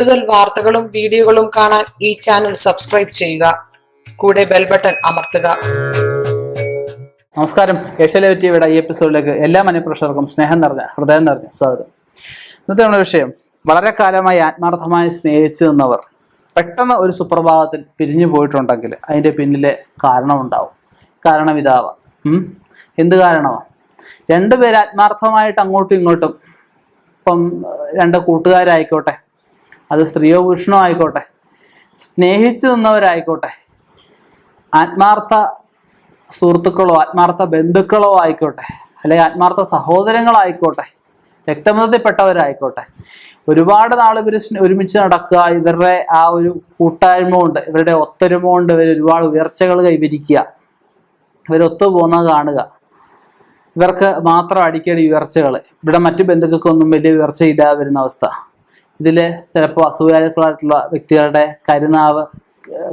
കൂടുതൽ വാർത്തകളും വീഡിയോകളും കാണാൻ ഈ ചാനൽ സബ്സ്ക്രൈബ് ചെയ്യുക. കൂടെ ബെൽ ബട്ടൺ അമർത്തുക. നമസ്കാരം. ഏഷ്യാനെറ്റ് ടിവിയുടെ ഈ എപ്പിസോഡിലേക്ക് എല്ലാ മനഃപ്രേക്ഷകർക്കും ഹൃദയം നിറഞ്ഞ സ്വാഗതം. ഇന്നത്തെ നമ്മുടെ വിഷയം, വളരെ കാലമായി ആത്മാർത്ഥമായി സ്നേഹിച്ചു നിന്നവർ പെട്ടെന്ന് ഒരു സുപ്രഭാതത്തിൽ പിരിഞ്ഞു പോയിട്ടുണ്ടെങ്കിൽ അതിൻ്റെ പിന്നിലെ കാരണമുണ്ടാവും. കാരണം ഇതാവാം. എന്ത് കാരണമാണ്? രണ്ടുപേർ ആത്മാർത്ഥമായിട്ട് അങ്ങോട്ടും ഇങ്ങോട്ടും, ഇപ്പം രണ്ട് കൂട്ടുകാരായിക്കോട്ടെ, അത് സ്ത്രീയോ പുരുഷനോ ആയിക്കോട്ടെ, സ്നേഹിച്ചു നിന്നവരായിക്കോട്ടെ, ആത്മാർത്ഥ സുഹൃത്തുക്കളോ ആത്മാർത്ഥ ബന്ധുക്കളോ ആയിക്കോട്ടെ, അല്ലെങ്കിൽ ആത്മാർത്ഥ സഹോദരങ്ങളായിക്കോട്ടെ, രക്തബന്ധത്തിൽപ്പെട്ടവരായിക്കോട്ടെ, ഒരുപാട് നാൾ ഇവർ ഒരുമിച്ച് നടക്കുക, ഇവരുടെ ആ ഒരു കൂട്ടായ്മ കൊണ്ട്, ഇവരുടെ ഒത്തൊരുമ കൊണ്ട് ഇവർ ഒരുപാട് ഉയർച്ചകൾ കൈവരിക്കുക, ഇവരൊത്തു പോകുന്നത് കാണുക. ഇവർക്ക് മാത്രം അടിക്കടി ഉയർച്ചകൾ, ഇവിടെ മറ്റു ബന്ധുക്കൾക്കൊന്നും വലിയ ഉയർച്ചയില്ലാതെ വരുന്ന അവസ്ഥ. ഇതിൽ ചിലപ്പോൾ അസൂയാലുക്കളായിട്ടുള്ള വ്യക്തികളുടെ കരുനാവ്,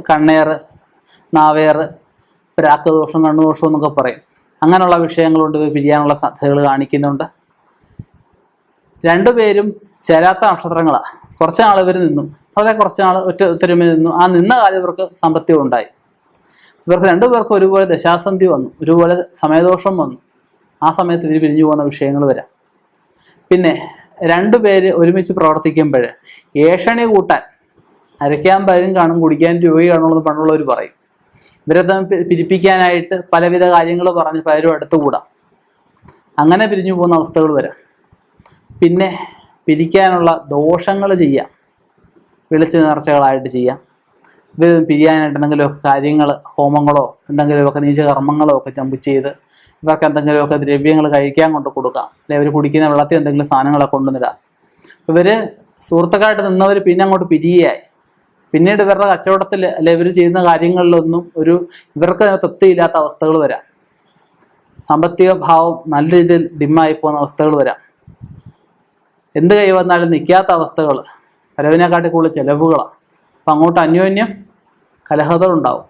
കണ്ണേറ്, നാവേറ്, പ്രാക്കദോഷം, കണ്ണുദോഷം എന്നൊക്കെ പറയും. അങ്ങനെയുള്ള വിഷയങ്ങൾ കൊണ്ട് പിരിയാനുള്ള സാധ്യതകൾ കാണിക്കുന്നുണ്ട്. രണ്ടുപേരും ചേരാത്ത നക്ഷത്രങ്ങളാണ്. കുറച്ച് നാൾ ഇവർ നിന്നു, വളരെ കുറച്ച് നാൾ ഒത്തൊരുമ നിന്നു. ആ നിന്ന കാലം ഇവർക്ക് സാമ്പത്തികം ഉണ്ടായി. ഇവർക്ക് രണ്ടുപേർക്കും ഒരുപോലെ ദശാസന്ധി വന്നു, ഒരുപോലെ സമയദോഷം വന്നു. ആ സമയത്ത് ഇതിൽ പിരിഞ്ഞു പോകുന്ന വിഷയങ്ങൾ വരാം. പിന്നെ രണ്ടുപേര് ഒരുമിച്ച് പ്രവർത്തിക്കുമ്പോൾ ഏഷണി കൂട്ടാൻ അരയ്ക്കാൻ പലരും കാണും, കുടിക്കാൻ രൂപ കാണുമെന്ന് പണ്ടുള്ളവർ പറയും. ഇവരെ പിരിപ്പിക്കാനായിട്ട് പലവിധ കാര്യങ്ങൾ പറഞ്ഞ് പലരും അടുത്തുകൂടാം. അങ്ങനെ പിരിഞ്ഞു പോകുന്ന അവസ്ഥകൾ വരാം. പിന്നെ പിരിക്കാനുള്ള ദോഷങ്ങൾ ചെയ്യാം, വിളിച്ച് നേർച്ചകളായിട്ട് ചെയ്യാം. ഇവർ പിരിയാനായിട്ട് എന്തെങ്കിലുമൊക്കെ കാര്യങ്ങൾ, ഹോമങ്ങളോ എന്തെങ്കിലുമൊക്കെ നീചകർമ്മങ്ങളോ ഒക്കെ ചെയ്ത് ഇവർക്ക് എന്തെങ്കിലുമൊക്കെ ദ്രവ്യങ്ങൾ കഴിക്കാൻ കൊണ്ട് കൊടുക്കാം, അല്ലെങ്കിൽ അവർ കുടിക്കുന്ന വെള്ളത്തിൽ എന്തെങ്കിലും സാധനങ്ങളൊക്കെ കൊണ്ടുവന്നിടാം. ഇവർ സുഹൃത്തുക്കളായിട്ട് നിന്നവർ പിന്നെ അങ്ങോട്ട് പിരിയായി. പിന്നീട് ഇവരുടെ കച്ചവടത്തിൽ അല്ലെ ഇവർ ചെയ്യുന്ന കാര്യങ്ങളിലൊന്നും ഇവർക്ക് തൃപ്തിയില്ലാത്ത അവസ്ഥകൾ വരാം. സാമ്പത്തിക ഭാവം നല്ല രീതിയിൽ ഡിമ്മായി പോകുന്ന അവസ്ഥകൾ വരാം. എന്ത് കൈ വന്നാലും നിൽക്കാത്ത അവസ്ഥകൾ, വരവിനെക്കാട്ടി കൂടുതൽ ചിലവുകളാണ്. അപ്പം അങ്ങോട്ട് അന്യോന്യം കലഹതകളുണ്ടാവും.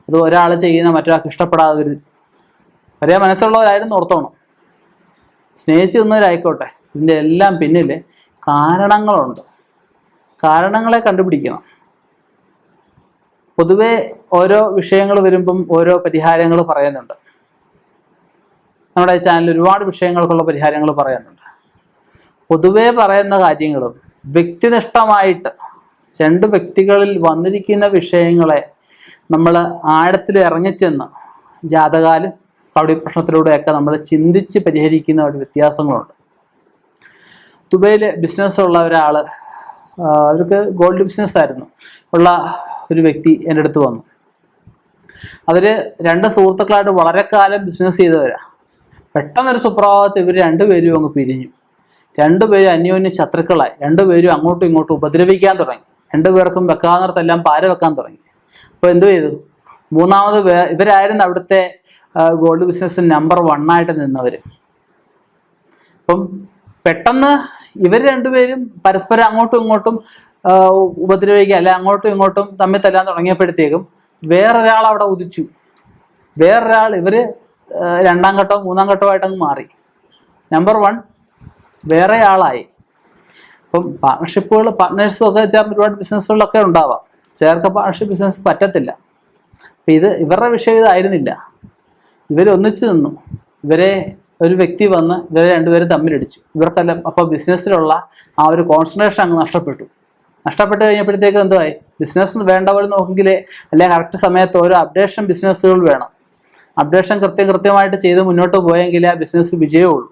അത് ഒരാൾ ചെയ്യുന്ന മറ്റൊരാൾക്ക് ഇഷ്ടപ്പെടാതെ ഒരേ മനസ്സുള്ളവരായിരുന്നു ഓർത്തോണം. സ്നേഹിച്ചു നിന്നവരായിക്കോട്ടെ, ഇതിൻ്റെ എല്ലാം പിന്നിൽ കാരണങ്ങളുണ്ട്. കാരണങ്ങളെ കണ്ടുപിടിക്കണം. പൊതുവെ ഓരോ വിഷയങ്ങൾ വരുമ്പം ഓരോ പരിഹാരങ്ങൾ പറയുന്നുണ്ട്. നമ്മുടെ ചാനലിൽ ഒരുപാട് വിഷയങ്ങൾക്കുള്ള പരിഹാരങ്ങൾ പറയുന്നുണ്ട്. പൊതുവെ പറയുന്ന കാര്യങ്ങളും വ്യക്തിനിഷ്ഠമായിട്ട് രണ്ട് വ്യക്തികളിൽ വന്നിരിക്കുന്ന വിഷയങ്ങളെ നമ്മൾ ആഴത്തിൽ ഇറങ്ങിച്ചെന്ന് ജാതകാലും കവടി പ്രശ്നത്തിലൂടെയൊക്കെ നമ്മൾ ചിന്തിച്ച് പരിഹരിക്കുന്ന ഒരു വ്യത്യാസങ്ങളുണ്ട്. ദുബൈയിൽ ബിസിനസ് ഉള്ള ഒരാൾ, അവർക്ക് ഗോൾഡ് ബിസിനസ് ആയിരുന്നു ഉള്ള ഒരു വ്യക്തി എൻ്റെ അടുത്ത് വന്നു. അവർ രണ്ട് സുഹൃത്തുക്കളായിട്ട് വളരെ കാലം ബിസിനസ് ചെയ്തവരാണ്. പെട്ടെന്നൊരു സുപ്രഭാതത്തിൽ ഇവർ രണ്ടുപേരും അങ്ങ് പിരിഞ്ഞു. രണ്ടുപേരും അന്യോന്യ ശത്രുക്കളായി. രണ്ടുപേരും അങ്ങോട്ടും ഇങ്ങോട്ടും ഉപദ്രവിക്കാൻ തുടങ്ങി. രണ്ടുപേർക്കും വെക്കാവുന്നിടത്തെല്ലാം പാര വെക്കാൻ തുടങ്ങി. അപ്പോൾ എന്തു ചെയ്തു? മൂന്നാമത് ഇവരായിരുന്നു അവിടുത്തെ ഗോൾഡ് ബിസിനസ് നമ്പർ 1 ആയിട്ട് നിന്നവർ. അപ്പം പെട്ടെന്ന് ഇവർ രണ്ടുപേരും പരസ്പരം അങ്ങോട്ടും ഇങ്ങോട്ടും ഉപദ്രവിക്കുക, അല്ലെ അങ്ങോട്ടും ഇങ്ങോട്ടും തമ്മിൽ തല്ലാൻ തുടങ്ങിയപ്പോഴത്തേക്കും വേറൊരാൾ അവിടെ ഉദിച്ചു. വേറൊരാൾ, ഇവർ രണ്ടാം ഘട്ടവും മൂന്നാം ഘട്ടമായിട്ടങ്ങ് മാറി. നമ്പർ 1 വേറെ ആളായി. അപ്പം പാർട്ട്നേഴ്സും ഒക്കെ ചേർന്ന് ഒരുപാട് ബിസിനസ്സുകളൊക്കെ ഉണ്ടാവാം. പാർട്ട്ണർഷിപ്പ് ബിസിനസ് പറ്റത്തില്ല. അപ്പം ഇവരുടെ വിഷയം ഇതായിരുന്നില്ല. ഇവരൊന്നിച്ചു നിന്നു. ഇവരെ ഒരു വ്യക്തി വന്ന് ഇവരെ രണ്ടുപേരും തമ്മിലടിച്ചു. ഇവർക്കെല്ലാം അപ്പോൾ ബിസിനസ്സിലുള്ള ആ ഒരു കോൺസെൻട്രേഷൻ അങ്ങ് നഷ്ടപ്പെട്ട് കഴിഞ്ഞപ്പോഴത്തേക്ക് എന്തായി? ബിസിനസ് വേണ്ട പോലെ നോക്കിയെങ്കിലേ, അല്ലെങ്കിൽ കറക്റ്റ് സമയത്ത് ഓരോ അപ്ഡേഷൻ ബിസിനസ്സുകൾ വേണം. അപ്ഡേഷൻ കൃത്യമായിട്ട് ചെയ്ത് മുന്നോട്ട് പോയെങ്കിലേ ആ ബിസിനസ് വിജയമുള്ളൂ.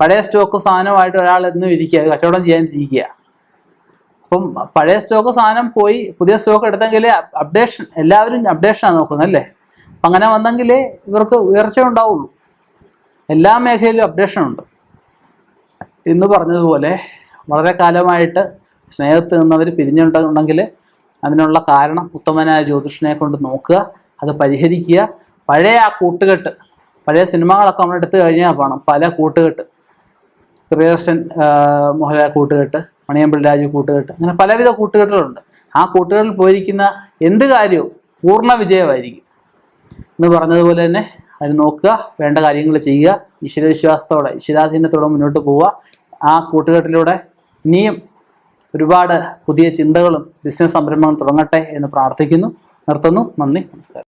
പഴയ സ്റ്റോക്ക് സാധനമായിട്ട് ഒരാൾ എന്നും ഇരിക്കുക, കച്ചവടം ചെയ്യാനിരിക്കുക. അപ്പം പഴയ സ്റ്റോക്ക് സാധനം പോയി പുതിയ സ്റ്റോക്ക് എടുത്തെങ്കിലേ അപ്ഡേഷൻ, എല്ലാവരും അപ്ഡേഷനാണ് നോക്കുന്നത് അല്ലേ. അപ്പം അങ്ങനെ വന്നെങ്കിലേ ഇവർക്ക് ഉയർച്ച ഉണ്ടാവുള്ളൂ. എല്ലാ മേഖലയിലും അപ്ഡേഷൻ ഉണ്ട്. ഇന്ന് പറഞ്ഞതുപോലെ വളരെ കാലമായിട്ട് സ്നേഹത്തിൽ നിന്നവർ പിരിഞ്ഞിട്ടുണ്ടെങ്കിൽ അതിനുള്ള കാരണം ഉത്തമനായ ജ്യോതിഷനെ കൊണ്ട് നോക്കുക, അത് പരിഹരിക്കുക. പഴയ ആ കൂട്ടുകെട്ട്, പഴയ സിനിമകളൊക്കെ നമ്മൾ എടുത്തു കഴിഞ്ഞാൽ കാണാം പല കൂട്ടുകെട്ട്. പ്രിയദർശൻ മോഹൻലാൽ കൂട്ടുകെട്ട്, മണിയമ്പിള്ള രാജു കൂട്ടുകെട്ട്, അങ്ങനെ പലവിധ കൂട്ടുകെട്ടുകളുണ്ട്. ആ കൂട്ടുകെട്ടിൽ പോയിരിക്കുന്ന എന്ത് കാര്യവും പൂർണ്ണ വിജയമായിരിക്കും. എന്ന് പറഞ്ഞതുപോലെ തന്നെ അത് നോക്കുക, വേണ്ട കാര്യങ്ങൾ ചെയ്യുക, ഈശ്വരവിശ്വാസത്തോടെ ഈശ്വരാധീനത്തോടെ മുന്നോട്ട് പോവുക. ആ കൂട്ടുകെട്ടിലൂടെ ഇനിയും ഒരുപാട് പുതിയ ചിന്തകളും ബിസിനസ് സംരംഭങ്ങളും തുടങ്ങട്ടെ എന്ന് പ്രാർത്ഥിക്കുന്നു. നിർത്തുന്നു. നന്ദി, നമസ്കാരം.